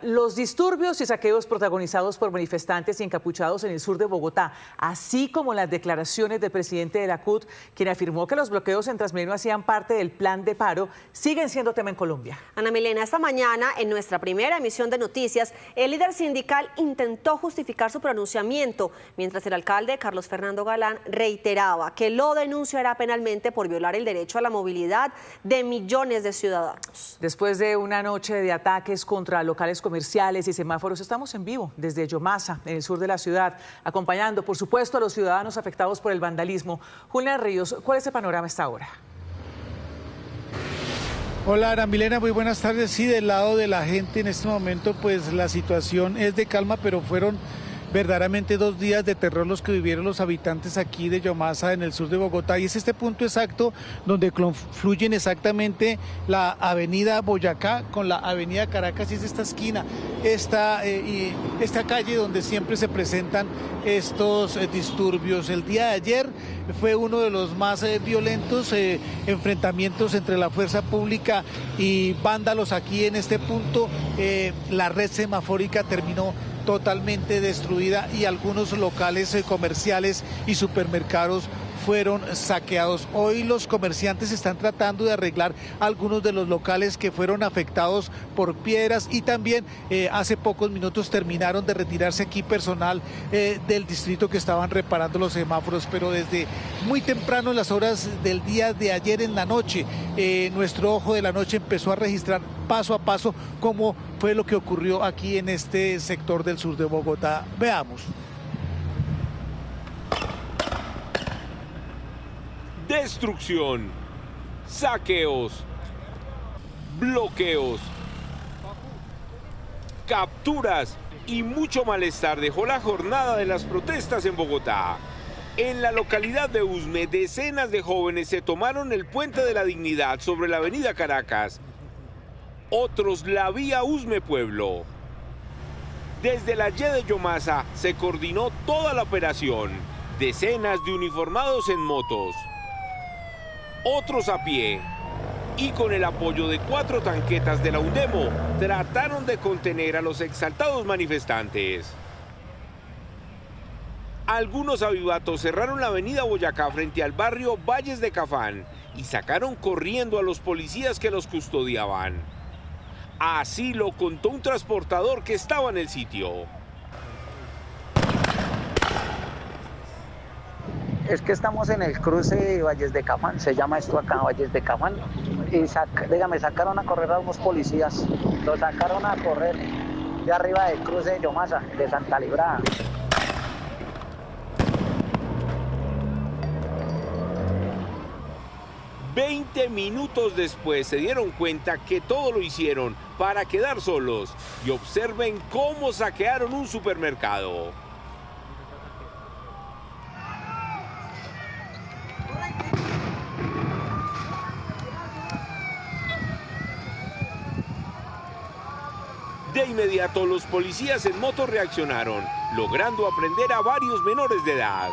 los disturbios y saqueos protagonizados por manifestantes y encapuchados en el sur de Bogotá, así como las declaraciones del presidente de la CUT, quien afirmó que los bloqueos en Transmilenio hacían parte del plan de paro, siguen siendo tema en Colombia. Ana Milena, esta mañana, en nuestra primera emisión de noticias, el líder sindical intentó justificar su pronunciamiento, mientras el alcalde Carlos Fernando Galán reiteraba que lo denunciará penalmente por violar el derecho a la movilidad de millones de ciudadanos. Después de una noche de ataques contra locales comerciales y semáforos, estamos en vivo desde Yomasa, en el sur de la ciudad, acompañando, por supuesto, a los ciudadanos afectados por el vandalismo. Julián Ríos, ¿cuál es el panorama a esta hora? Hola, Ana Milena, muy buenas tardes. Sí, del lado de la gente en este momento, pues la situación es de calma, pero fueron verdaderamente 2 días de terror los que vivieron los habitantes aquí de Yomasa, en el sur de Bogotá, y es este punto exacto donde confluyen exactamente la avenida Boyacá con la avenida Caracas, y es esta esquina, esta calle donde siempre se presentan estos disturbios. El día de ayer fue uno de los más violentos enfrentamientos entre la fuerza pública y vándalos aquí en este punto. La red semafórica terminó totalmente destruida y algunos locales comerciales y supermercados fueron saqueados. Hoy los comerciantes están tratando de arreglar algunos de los locales que fueron afectados por piedras, y también hace pocos minutos terminaron de retirarse aquí personal del distrito que estaban reparando los semáforos, pero desde muy temprano en las horas del día de ayer en la noche, nuestro ojo de la noche empezó a registrar paso a paso cómo fue lo que ocurrió aquí en este sector del sur de Bogotá. Veamos. Destrucción, saqueos, bloqueos, capturas y mucho malestar dejó la jornada de las protestas en Bogotá. En la localidad de Usme, decenas de jóvenes se tomaron el Puente de la Dignidad sobre la avenida Caracas. Otros la vía Usme Pueblo. Desde la Y de Yomasa se coordinó toda la operación. Decenas de uniformados en motos, otros a pie, y con el apoyo de 4 tanquetas de la Undemo, trataron de contener a los exaltados manifestantes. Algunos avivatos cerraron la avenida Boyacá frente al barrio Valles de Cafán y sacaron corriendo a los policías que los custodiaban. Así lo contó un transportador que estaba en el sitio. Es que estamos en el cruce de Valles de Cafán, se llama esto acá Valles de Cafán, y sacaron a correr a unos policías, los sacaron a correr de arriba del cruce de Yomasa, de Santa Librada. Veinte minutos después se dieron cuenta que todo lo hicieron para quedar solos, y observen cómo saquearon un supermercado. De inmediato los policías en moto reaccionaron, logrando aprender a varios menores de edad.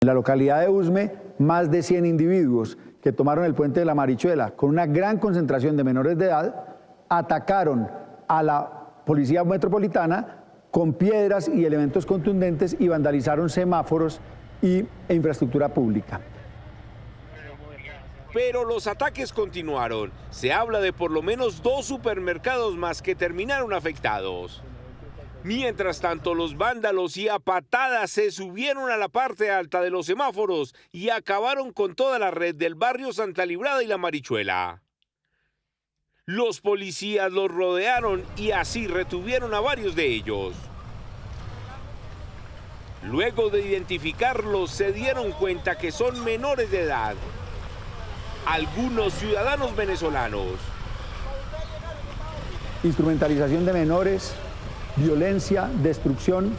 En la localidad de Usme, más de 100 individuos que tomaron el puente de la Marichuela con una gran concentración de menores de edad, atacaron a la policía metropolitana con piedras y elementos contundentes y vandalizaron semáforos e infraestructura pública. Pero los ataques continuaron. Se habla de por lo menos 2 supermercados más que terminaron afectados. Mientras tanto, los vándalos y a patadas se subieron a la parte alta de los semáforos y acabaron con toda la red del barrio Santa Librada y la Marichuela. Los policías los rodearon y así retuvieron a varios de ellos. Luego de identificarlos, se dieron cuenta que son menores de edad. Algunos ciudadanos venezolanos. Instrumentalización de menores, violencia, destrucción,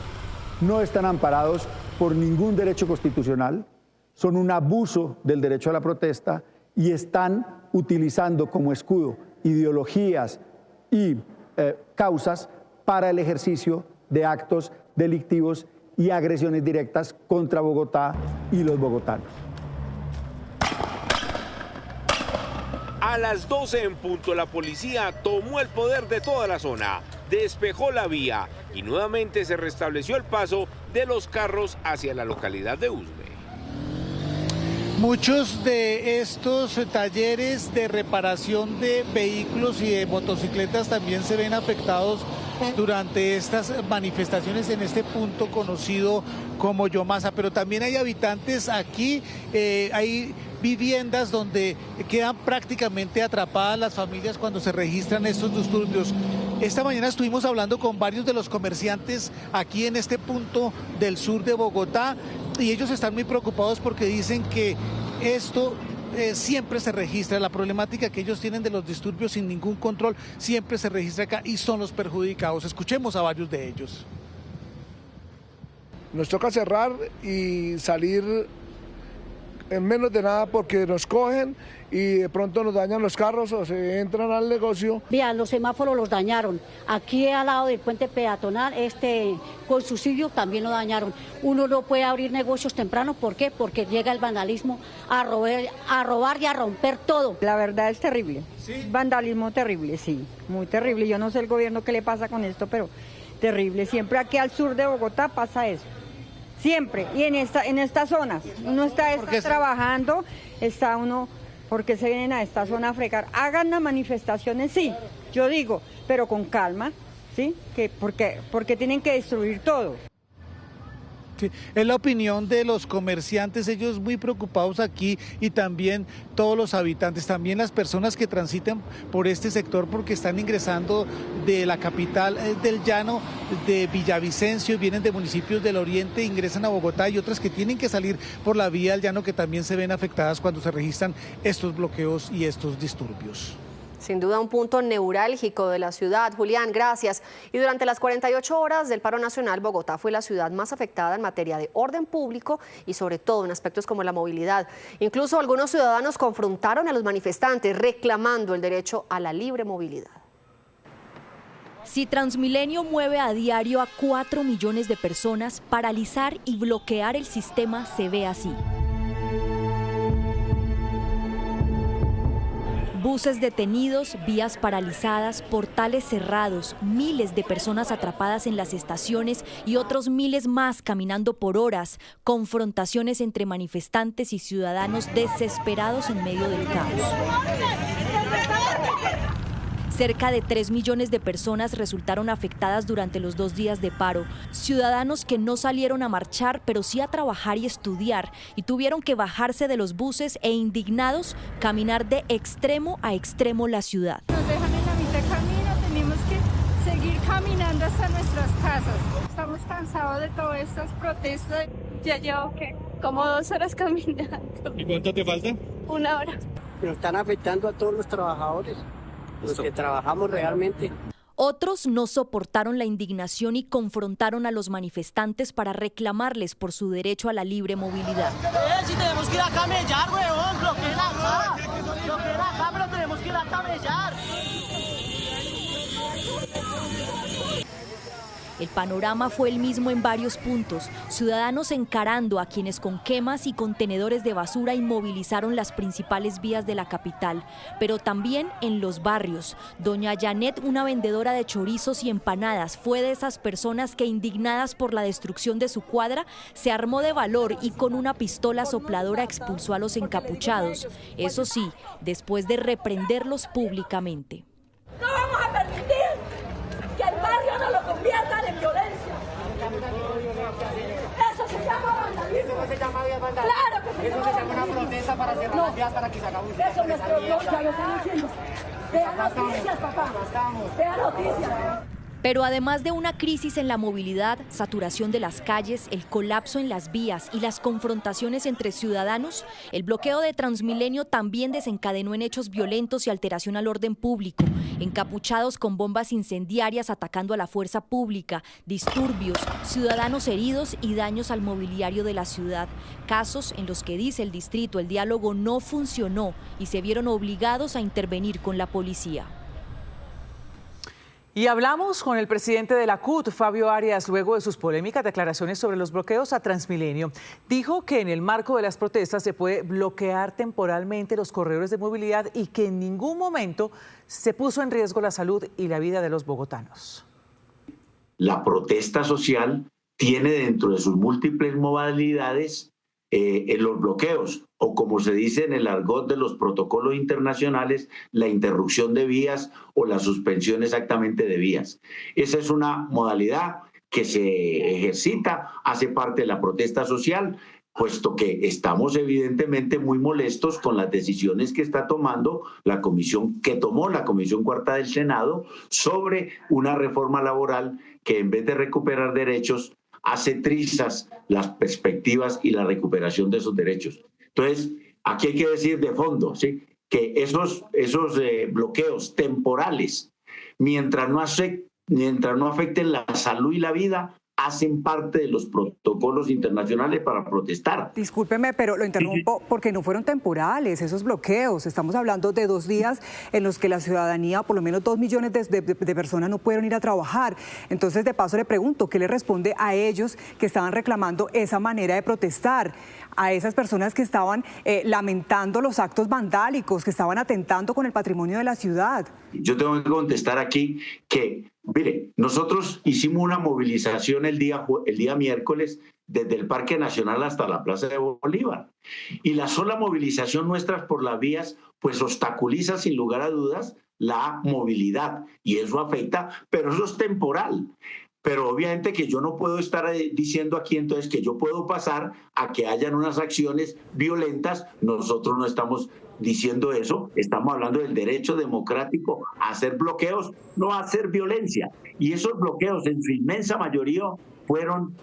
no están amparados por ningún derecho constitucional, son un abuso del derecho a la protesta y están utilizando como escudo ideologías y causas para el ejercicio de actos delictivos y agresiones directas contra Bogotá y los bogotanos. A las 12 en punto, la policía tomó el poder de toda la zona, despejó la vía y nuevamente se restableció el paso de los carros hacia la localidad de Usme. Muchos de estos talleres de reparación de vehículos y de motocicletas también se ven afectados durante estas manifestaciones en este punto conocido como Yomasa, pero también hay habitantes aquí, hay viviendas donde quedan prácticamente atrapadas las familias cuando se registran estos disturbios. Esta mañana estuvimos hablando con varios de los comerciantes aquí en este punto del sur de Bogotá y ellos están muy preocupados porque dicen que esto siempre se registra, la problemática que ellos tienen de los disturbios sin ningún control siempre se registra acá y son los perjudicados. Escuchemos a varios de ellos. Nos toca cerrar y salir en menos de nada porque nos cogen y de pronto nos dañan los carros o se entran al negocio. Vean, los semáforos los dañaron. Aquí al lado del puente peatonal, con subsidio también lo dañaron. Uno no puede abrir negocios temprano, ¿por qué? Porque llega el vandalismo a robar y a romper todo. La verdad es terrible. ¿Sí? Vandalismo terrible, sí, muy terrible. Yo no sé el gobierno qué le pasa con esto, pero terrible. Siempre aquí al sur de Bogotá pasa eso. Siempre, y en estas zonas, uno está trabajando, está uno, porque se vienen a esta zona a fregar. Hagan las manifestaciones, sí, yo digo, pero con calma, ¿sí? Porque tienen que destruir todo. Sí, es la opinión de los comerciantes, ellos muy preocupados aquí y también todos los habitantes, también las personas que transitan por este sector porque están ingresando de la capital del llano, de Villavicencio, vienen de municipios del oriente, ingresan a Bogotá y otras que tienen que salir por la vía del llano que también se ven afectadas cuando se registran estos bloqueos y estos disturbios. Sin duda un punto neurálgico de la ciudad. Julián, gracias. Y durante las 48 horas del paro nacional, Bogotá fue la ciudad más afectada en materia de orden público y sobre todo en aspectos como la movilidad. Incluso algunos ciudadanos confrontaron a los manifestantes reclamando el derecho a la libre movilidad. Si Transmilenio mueve a diario a 4 millones de personas, paralizar y bloquear el sistema se ve así. Buses detenidos, vías paralizadas, portales cerrados, miles de personas atrapadas en las estaciones y otros miles más caminando por horas, confrontaciones entre manifestantes y ciudadanos desesperados en medio del caos. Cerca de 3 millones de personas resultaron afectadas durante los 2 días de paro. Ciudadanos que no salieron a marchar, pero sí a trabajar y estudiar, y tuvieron que bajarse de los buses e indignados caminar de extremo a extremo la ciudad. Nos dejan en la mitad de camino, tenemos que seguir caminando hasta nuestras casas. Estamos cansados de todas estas protestas. Ya llevo como 2 horas caminando. ¿Y cuánto te falta? 1 hora. Pero están afectando a todos los trabajadores. Los que trabajamos realmente. Otros no soportaron la indignación y confrontaron a los manifestantes para reclamarles por su derecho a la libre movilidad. Si tenemos que ir a camellar, huevón, bloqueen acá, pero tenemos que ir a camellar. El panorama fue el mismo en varios puntos, ciudadanos encarando a quienes con quemas y contenedores de basura inmovilizaron las principales vías de la capital, pero también en los barrios. Doña Janet, una vendedora de chorizos y empanadas, fue de esas personas que, indignadas por la destrucción de su cuadra, se armó de valor y con una pistola sopladora expulsó a los encapuchados. Eso sí, después de reprenderlos públicamente. No vamos a permitir que el barrio nos lo conviertan en violencia. Eso se llama vandalismo. Eso no se llama vandalismo. Claro que se llama vandalismo. Eso se llama una protesta para cerrar las vías para que se acabe. Eso nuestro ya lo están haciendo. Vea noticias, papá. Vea noticias. Pero además de una crisis en la movilidad, saturación de las calles, el colapso en las vías y las confrontaciones entre ciudadanos, el bloqueo de Transmilenio también desencadenó en hechos violentos y alteración al orden público, encapuchados con bombas incendiarias atacando a la fuerza pública, disturbios, ciudadanos heridos y daños al mobiliario de la ciudad. Casos en los que, dice el distrito, el diálogo no funcionó y se vieron obligados a intervenir con la policía. Y hablamos con el presidente de la CUT, Fabio Arias, luego de sus polémicas declaraciones sobre los bloqueos a Transmilenio. Dijo que en el marco de las protestas se puede bloquear temporalmente los corredores de movilidad y que en ningún momento se puso en riesgo la salud y la vida de los bogotanos. La protesta social tiene dentro de sus múltiples modalidades en los bloqueos, o como se dice en el argot de los protocolos internacionales, la interrupción de vías o la suspensión exactamente de vías. Esa es una modalidad que se ejercita, hace parte de la protesta social, puesto que estamos evidentemente muy molestos con las decisiones que está tomando la comisión, que tomó la Comisión Cuarta del Senado sobre una reforma laboral que en vez de recuperar derechos, hace trizas las perspectivas y la recuperación de esos derechos. Entonces, aquí hay que decir de fondo, ¿sí?, que esos bloqueos temporales, mientras no afecten la salud y la vida, hacen parte de los protocolos internacionales para protestar. Discúlpeme, pero lo interrumpo porque no fueron temporales esos bloqueos. Estamos hablando de 2 días en los que la ciudadanía, por lo menos 2 millones de personas no pudieron ir a trabajar. Entonces, de paso le pregunto, ¿qué le responde a ellos que estaban reclamando esa manera de protestar? A esas personas que estaban lamentando los actos vandálicos, que estaban atentando con el patrimonio de la ciudad. Yo tengo que contestar aquí que, mire, nosotros hicimos una movilización el día miércoles desde el Parque Nacional hasta la Plaza de Bolívar. Y la sola movilización nuestra por las vías, pues obstaculiza sin lugar a dudas la movilidad. Y eso afecta, pero eso es temporal. Pero obviamente que yo no puedo estar diciendo aquí entonces que yo puedo pasar a que hayan unas acciones violentas. Nosotros no estamos diciendo eso, estamos hablando del derecho democrático a hacer bloqueos, no a hacer violencia. Y esos bloqueos en su inmensa mayoría fueron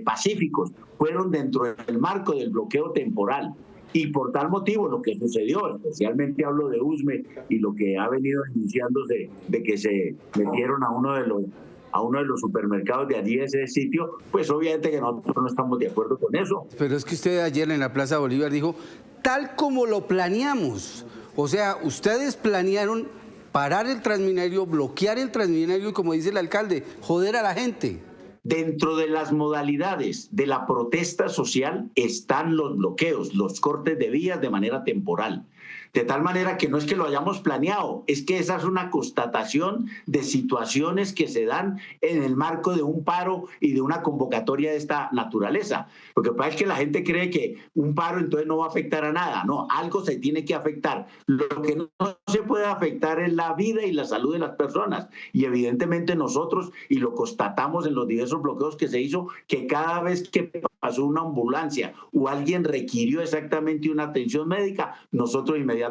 pacíficos, fueron dentro del marco del bloqueo temporal. Y por tal motivo lo que sucedió, especialmente hablo de Usme y lo que ha venido denunciándose de que se metieron a uno de los supermercados de allí, ese sitio, pues obviamente que nosotros no estamos de acuerdo con eso. Pero es que usted ayer en la Plaza Bolívar dijo, tal como lo planeamos. O sea, ustedes planearon parar el Transmilenio, bloquear el Transmilenio y, como dice el alcalde, joder a la gente. Dentro de las modalidades de la protesta social están los bloqueos, los cortes de vías de manera temporal. De tal manera que no es que lo hayamos planeado, es que esa es una constatación de situaciones que se dan en el marco de un paro y de una convocatoria de esta naturaleza. Lo que pasa es que la gente cree que un paro entonces no va a afectar a nada. No, algo se tiene que afectar. Lo que no se puede afectar es la vida y la salud de las personas. Y evidentemente nosotros, y lo constatamos en los diversos bloqueos que se hizo, que cada vez que pasó una ambulancia o alguien requirió exactamente una atención médica, nosotros inmediatamente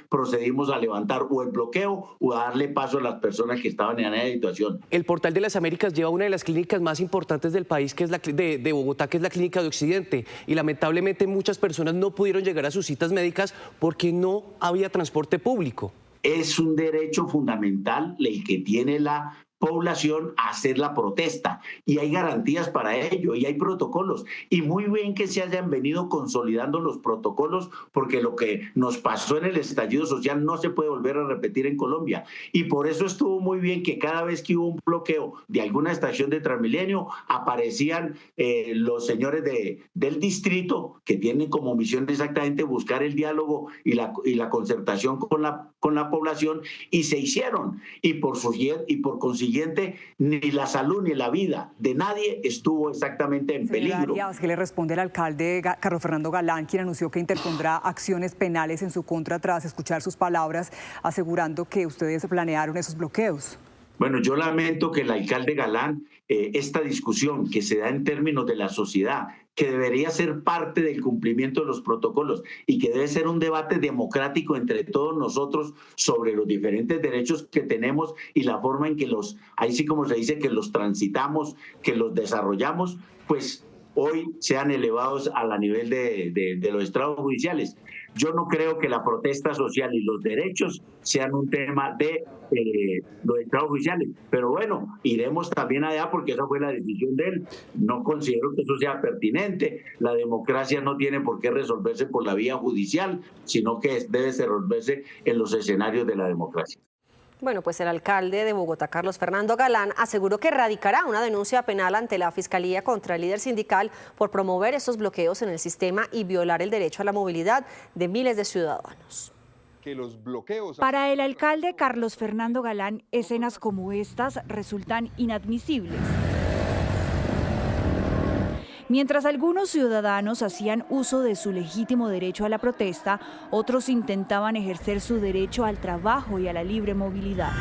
procedimos a levantar o el bloqueo o a darle paso a las personas que estaban en esa situación. El Portal de las Américas lleva una de las clínicas más importantes del país, que es la de Bogotá, que es la Clínica de Occidente, y lamentablemente muchas personas no pudieron llegar a sus citas médicas porque no había transporte público. Es un derecho fundamental el que tiene la población a hacer la protesta, y hay garantías para ello y hay protocolos, y muy bien que se hayan venido consolidando los protocolos, porque lo que nos pasó en el estallido social no se puede volver a repetir en Colombia, y por eso estuvo muy bien que cada vez que hubo un bloqueo de alguna estación de Transmilenio aparecían los señores del distrito, que tienen como misión exactamente buscar el diálogo y la concertación con la población, y se hicieron, y por consiguiente ni la salud ni la vida de nadie estuvo exactamente en peligro. Arias, ¿qué le responde el alcalde Carlos Fernando Galán, quien anunció que interpondrá acciones penales en su contra tras escuchar sus palabras, asegurando que ustedes planearon esos bloqueos? Bueno, yo lamento que el alcalde Galán, esta discusión que se da en términos de la sociedad, que debería ser parte del cumplimiento de los protocolos y que debe ser un debate democrático entre todos nosotros sobre los diferentes derechos que tenemos y la forma en que ahí sí como se dice, que los transitamos, que los desarrollamos, pues hoy sean elevados a la nivel de los estrados judiciales. Yo no creo que la protesta social y los derechos sean un tema de los estrados judiciales, pero bueno, iremos también allá porque esa fue la decisión de él. No considero que eso sea pertinente. La democracia no tiene por qué resolverse por la vía judicial, sino que debe resolverse en los escenarios de la democracia. Bueno, pues el alcalde de Bogotá, Carlos Fernando Galán, aseguró que radicará una denuncia penal ante la Fiscalía contra el líder sindical por promover estos bloqueos en el sistema y violar el derecho a la movilidad de miles de ciudadanos. Para el alcalde Carlos Fernando Galán, escenas como estas resultan inadmisibles. Mientras algunos ciudadanos hacían uso de su legítimo derecho a la protesta, otros intentaban ejercer su derecho al trabajo y a la libre movilidad.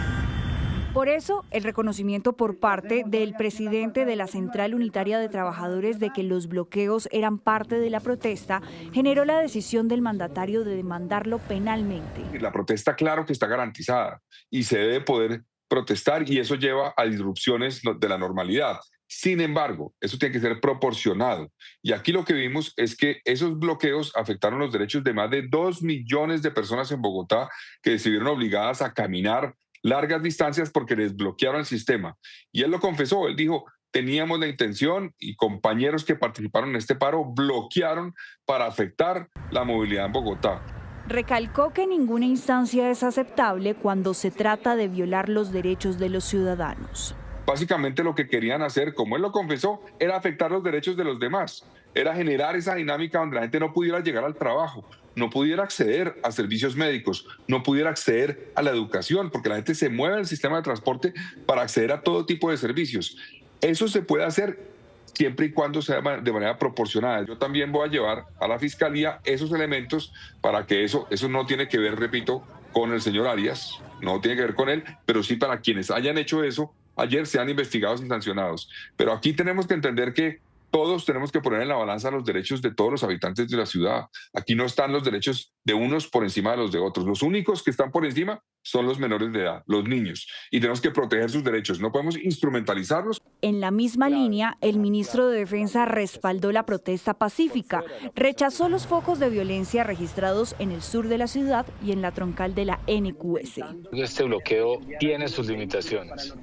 Por eso, el reconocimiento por parte del presidente de la Central Unitaria de Trabajadores de que los bloqueos eran parte de la protesta generó la decisión del mandatario de demandarlo penalmente. La protesta, claro que está garantizada y se debe poder protestar, y eso lleva a disrupciones de la normalidad. Sin embargo, eso tiene que ser proporcionado. Y aquí lo que vimos es que esos bloqueos afectaron los derechos de más de 2 millones de personas en Bogotá que se vieron obligadas a caminar largas distancias porque les bloquearon el sistema. Y él lo confesó, él dijo, teníamos la intención y compañeros que participaron en este paro bloquearon para afectar la movilidad en Bogotá. Recalcó que ninguna instancia es aceptable cuando se trata de violar los derechos de los ciudadanos. Básicamente lo que querían hacer, como él lo confesó, era afectar los derechos de los demás, era generar esa dinámica donde la gente no pudiera llegar al trabajo, no pudiera acceder a servicios médicos, no pudiera acceder a la educación, porque la gente se mueve en el sistema de transporte para acceder a todo tipo de servicios. Eso se puede hacer siempre y cuando sea de manera proporcionada. Yo también voy a llevar a la Fiscalía esos elementos para que eso no tiene que ver, repito, con el señor Arias, no tiene que ver con él, pero sí para quienes hayan hecho eso, ayer sean investigados y sancionados. Pero aquí tenemos que entender que todos tenemos que poner en la balanza los derechos de todos los habitantes de la ciudad. Aquí no están los derechos de unos por encima de los de otros. Los únicos que están por encima son los menores de edad, los niños. Y tenemos que proteger sus derechos. No podemos instrumentalizarlos. En la misma línea, el ministro de Defensa respaldó la protesta pacífica. Rechazó los focos de violencia registrados en el sur de la ciudad y en la troncal de la NQS. Este bloqueo tiene sus limitaciones.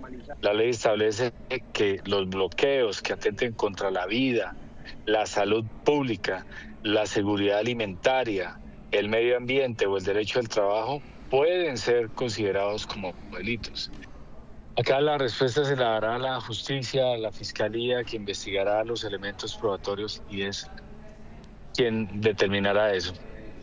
La ley establece que los bloqueos que atenten contra la vida, la salud pública, la seguridad alimentaria, el medio ambiente o el derecho al trabajo pueden ser considerados como delitos. Acá la respuesta se la dará a la justicia, a la fiscalía, que investigará los elementos probatorios y es quien determinará eso.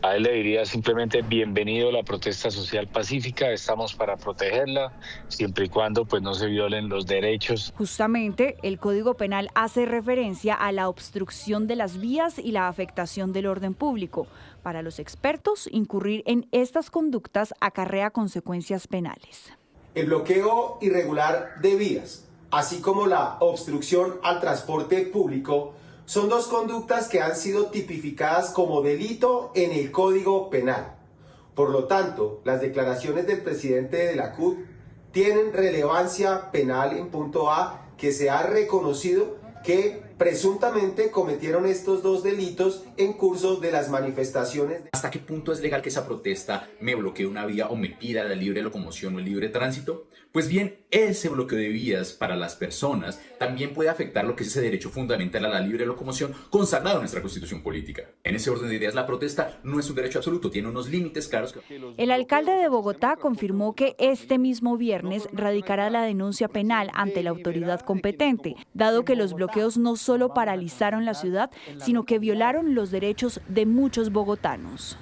A él le diría simplemente bienvenido a la protesta social pacífica, estamos para protegerla, siempre y cuando pues no se violen los derechos. Justamente, el Código Penal hace referencia a la obstrucción de las vías y la afectación del orden público. Para los expertos, incurrir en estas conductas acarrea consecuencias penales. El bloqueo irregular de vías, así como la obstrucción al transporte público, son dos conductas que han sido tipificadas como delito en el Código Penal. Por lo tanto, las declaraciones del presidente de la CUT tienen relevancia penal en punto A, que se ha reconocido que presuntamente cometieron estos dos delitos en curso de las manifestaciones. ¿Hasta qué punto es legal que esa protesta me bloquee una vía o me pida la libre locomoción o el libre tránsito? Pues bien, ese bloqueo de vías para las personas también puede afectar lo que es ese derecho fundamental a la libre locomoción consagrado en nuestra Constitución política. En ese orden de ideas, la protesta no es un derecho absoluto, tiene unos límites claros. El alcalde de Bogotá confirmó que este mismo viernes radicará la denuncia penal ante la autoridad competente, dado que los bloqueos no solo paralizaron la ciudad, sino que violaron los derechos de muchos bogotanos.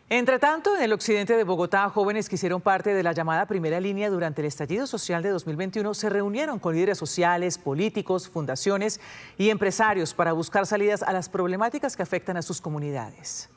Entre tanto, en el occidente de Bogotá, jóvenes que hicieron parte de la llamada primera línea durante el estallido social de 2021 se reunieron con líderes sociales, políticos, fundaciones y empresarios para buscar salidas a las problemáticas que afectan a sus comunidades.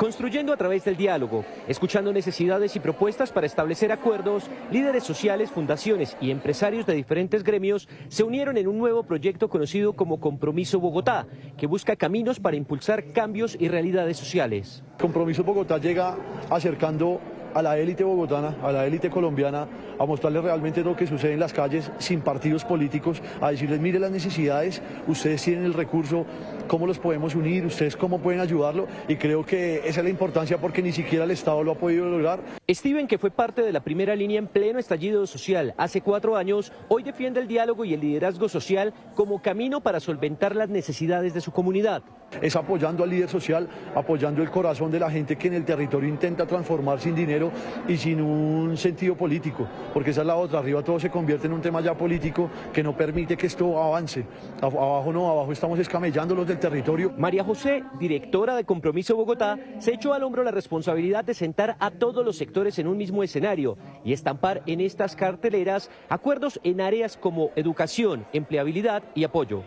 Construyendo a través del diálogo, escuchando necesidades y propuestas para establecer acuerdos, líderes sociales, fundaciones y empresarios de diferentes gremios se unieron en un nuevo proyecto conocido como Compromiso Bogotá, que busca caminos para impulsar cambios y realidades sociales. Compromiso Bogotá llega acercando a la élite bogotana, a la élite colombiana, a mostrarles realmente lo que sucede en las calles sin partidos políticos, a decirles, mire las necesidades, ustedes tienen el recurso, cómo los podemos unir, ustedes cómo pueden ayudarlo, y creo que esa es la importancia porque ni siquiera el Estado lo ha podido lograr. Steven, que fue parte de la primera línea en pleno estallido social hace 4 años, hoy defiende el diálogo y el liderazgo social como camino para solventar las necesidades de su comunidad. Es apoyando al líder social, apoyando el corazón de la gente que en el territorio intenta transformar sin dinero y sin un sentido político, porque esa es la otra, arriba todo se convierte en un tema ya político que no permite que esto avance. Abajo no, abajo estamos escamellando los del territorio. María José, directora de Compromiso Bogotá, se echó al hombro la responsabilidad de sentar a todos los sectores en un mismo escenario y estampar en estas carteleras acuerdos en áreas como educación, empleabilidad y apoyo.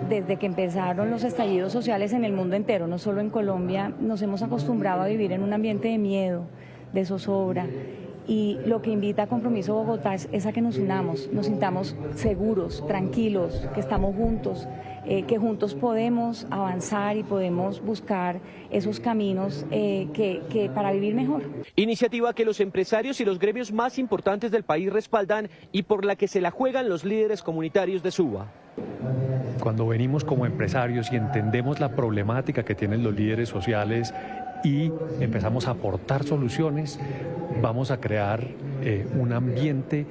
Desde que empezaron los estallidos sociales en el mundo entero, no solo en Colombia, nos hemos acostumbrado a vivir en un ambiente de miedo, de zozobra. Y lo que invita a Compromiso Bogotá es a que nos unamos, nos sintamos seguros, tranquilos, que estamos juntos, que juntos podemos avanzar y podemos buscar esos caminos que para vivir mejor. Iniciativa que los empresarios y los gremios más importantes del país respaldan y por la que se la juegan los líderes comunitarios de Suba. Cuando venimos como empresarios y entendemos la problemática que tienen los líderes sociales y empezamos a aportar soluciones, vamos a crear un ambiente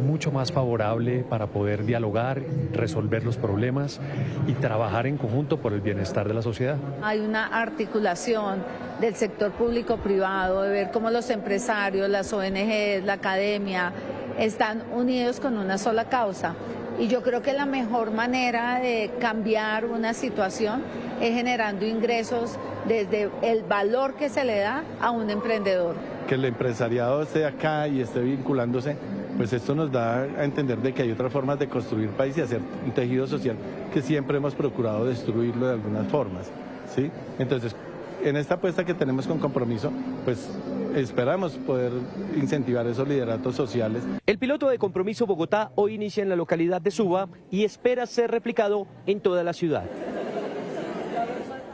mucho más favorable para poder dialogar, resolver los problemas y trabajar en conjunto por el bienestar de la sociedad. Hay una articulación del sector público-privado, de ver cómo los empresarios, las ONGs, la academia están unidos con una sola causa. Y yo creo que la mejor manera de cambiar una situación es generando ingresos desde el valor que se le da a un emprendedor. Que el empresariado esté acá y esté vinculándose, pues esto nos da a entender de que hay otras formas de construir país y hacer un tejido social que siempre hemos procurado destruirlo de algunas formas, ¿sí? Entonces, en esta apuesta que tenemos con Compromiso, pues esperamos poder incentivar esos lideratos sociales. El piloto de Compromiso Bogotá hoy inicia en la localidad de Suba y espera ser replicado en toda la ciudad.